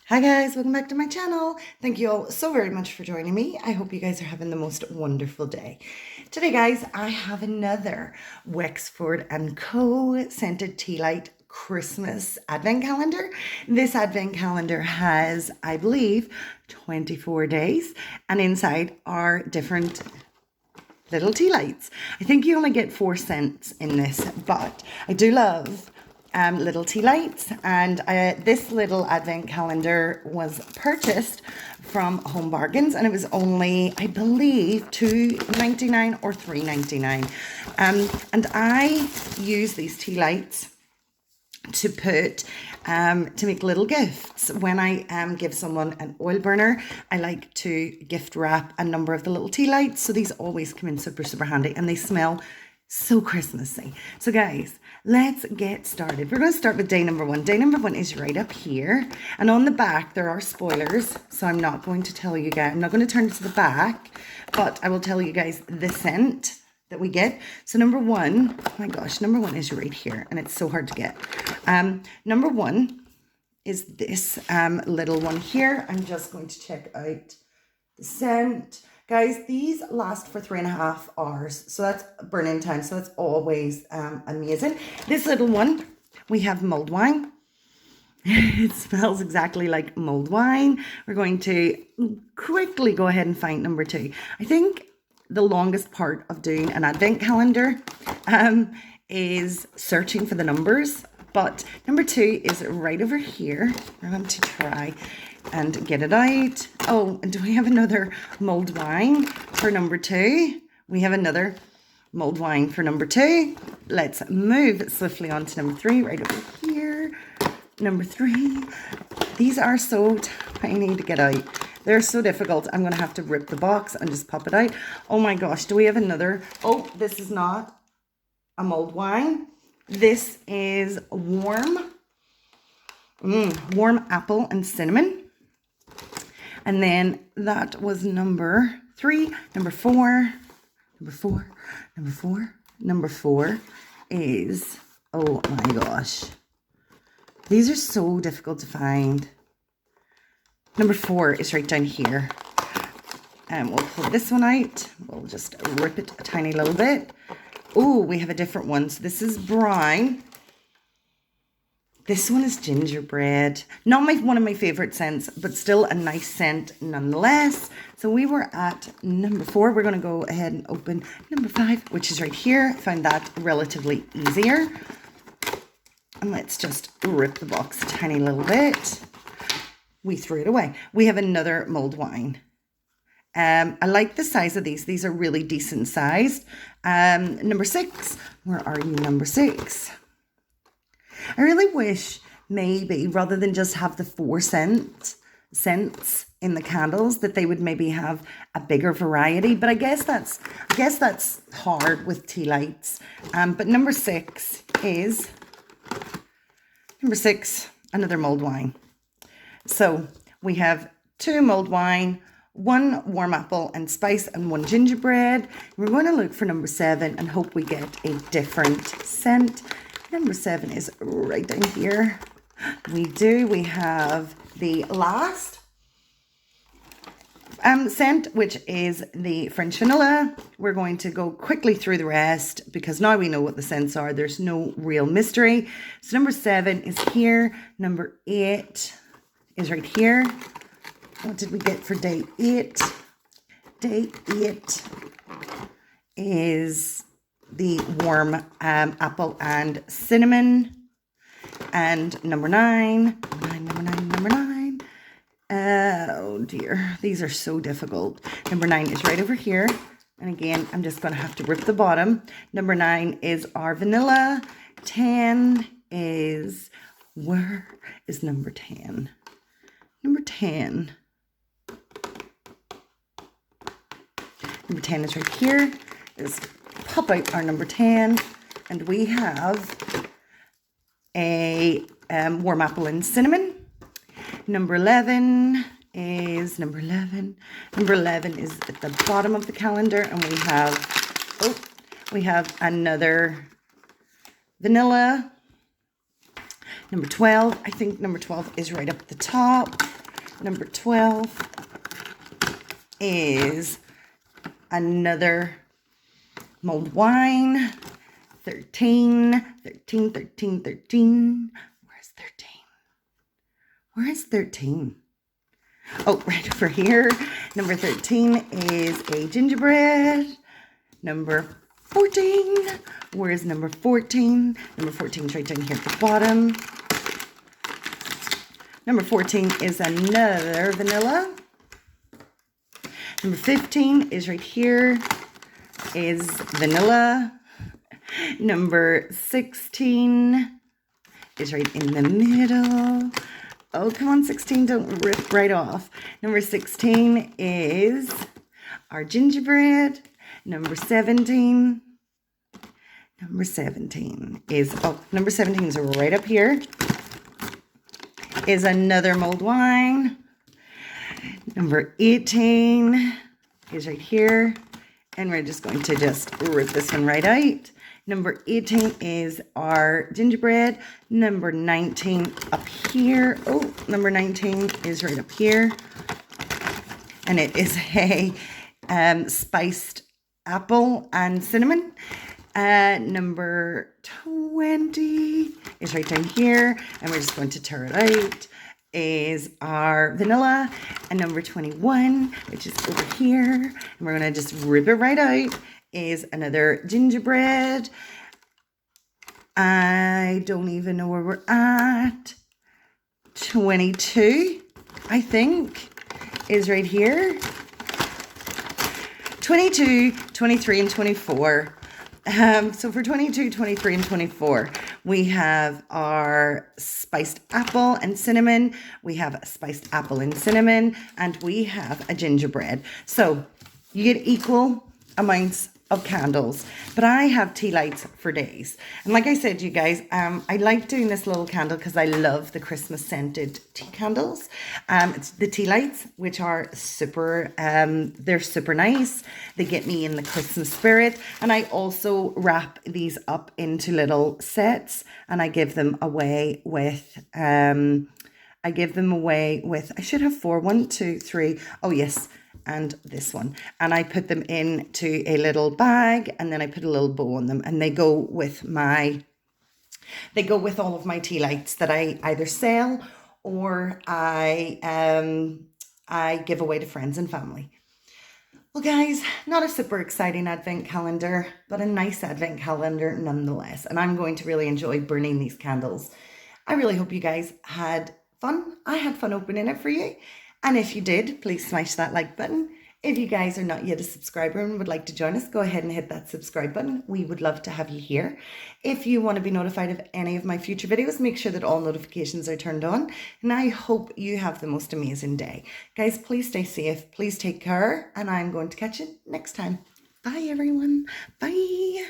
Hi guys, welcome back to my channel. Thank you all so very much for joining me. I hope you guys are having the most wonderful day. Today guys, I have another Wexford & Co. scented tea light Christmas advent calendar. This advent calendar has, I believe, 24 days, and inside are different little tea lights. I think you only get 4 cents in this, but I do love little tea lights, and this little advent calendar was purchased from Home Bargains, and it was only, I believe, $2.99 or $3.99. And I use these tea lights to put to make little gifts. When I give someone an oil burner, I like to gift wrap a number of the little tea lights, so these always come in super handy, and they smell so Christmassy. So guys, let's get started. We're going to start with day number 1. Day number 1 is right up here, and on the back there are spoilers, so I'm not going to tell you guys, I'm not going to turn it to the back, but I will tell you guys the scent that we get. So number 1, oh my gosh, number 1 is right here, and it's so hard to get. Number 1 is this little one here. I'm just going to check out the scent. Guys, these last for 3.5 hours, so that's burn-in time, so that's always amazing. This little one, we have mulled wine. It smells exactly like mulled wine. We're going to quickly go ahead and find number 2. I think the longest part of doing an advent calendar is searching for the numbers, but number 2 is right over here. We're going to try and get it out. Oh, and do we have another mulled wine for number 2? We have another mulled wine for number 2. Let's move swiftly on to number 3, right over here. Number 3. These are so tiny to get out. They're so difficult. I'm going to have to rip the box and just pop it out. Oh my gosh, do we have another? Oh, this is not a mulled wine. This is warm apple and cinnamon. And then that was number 3. Number 4 is, oh my gosh, these are so difficult to find. Number 4 is right down here. And we'll pull this one out. We'll just rip it a tiny little bit. Oh, we have a different one. So this is brown. This one is gingerbread. Not one of my favorite scents, but still a nice scent nonetheless. So we were at number 4. We're going to go ahead and open number 5, which is right here. I found that relatively easier. And let's just rip the box a tiny little bit. We threw it away. We have another mulled wine. I like the size of these. These are really decent sized. Number 6. Where are you, number 6? I really wish maybe rather than just have the 4 scents in the candles, that they would maybe have a bigger variety. But I guess that's hard with tea lights. But number 6 is another mulled wine. So we have 2 mulled wine, 1 warm apple and spice, and 1 gingerbread. We're going to look for number 7 and hope we get a different scent. Number 7 is right down here. We have the last scent, which is the French vanilla. We're going to go quickly through the rest because now we know what the scents are. There's no real mystery. So number 7 is here. Number 8 is right here. What did we get for day 8? Day 8 is the warm apple and cinnamon. And number 9. Oh dear, these are so difficult. Number 9 is right over here. And again, I'm just going to have to rip the bottom. Number 9 is our vanilla. 10 is, where is number 10? Number 10. Number 10 is right here. Let's pop out our number 10. And we have a warm apple and cinnamon. Number 11 is number 11 is at the bottom of the calendar, and we have another vanilla. Number 12, I think number 12 is right up at the top. Number 12 is another mulled wine. 13, 13, 13, 13. Where's 13? Where is 13? Oh, right over here. Number 13 is a gingerbread. Number 14. Where is number 14? Number 14 is right down here at the bottom. Number 14 is another vanilla. Number 15 is right here, is vanilla. Number 16 is right in the middle. Oh, come on, 16, don't rip right off. Number 16 is our gingerbread. Number 17 is, number 17 is right up here, is another mulled wine. Number 18 is right here, and we're just going to just rip this one right out. Number 18 is our gingerbread. Number 19 up here. Oh, number 19 is right up here. And it is a spiced apple and cinnamon. Number 20 is right down here. And we're just going to tear it out. Is our vanilla. And number 21, which is over here. And we're going to just rip it right out. Is another gingerbread. I don't even know where we're at. 22, I think, is right here. 22, 23, and 24. So for 22, 23, and 24, we have our spiced apple and cinnamon. We have a spiced apple and cinnamon, and we have a gingerbread. So you get equal amounts of candles, but I have tea lights for days. And like I said, you guys, I like doing this little candle because I love the Christmas scented tea candles. It's the tea lights, which are super, they're super nice. They get me in the Christmas spirit. And I also wrap these up into little sets, and I give them away with, I should have 4, 1, 2, 3. Oh yes. And this one, and I put them into a little bag, and then I put a little bow on them, and they go with all of my tea lights that I either sell or I give away to friends and family. Well guys, not a super exciting advent calendar, but a nice advent calendar nonetheless, and I'm going to really enjoy burning these candles. I really hope you guys had fun. I had fun opening it for you. And if you did, please smash that like button. If you guys are not yet a subscriber and would like to join us, go ahead and hit that subscribe button. We would love to have you here. If you want to be notified of any of my future videos, make sure that all notifications are turned on. And I hope you have the most amazing day. Guys, please stay safe. Please take care. And I'm going to catch you next time. Bye, everyone. Bye.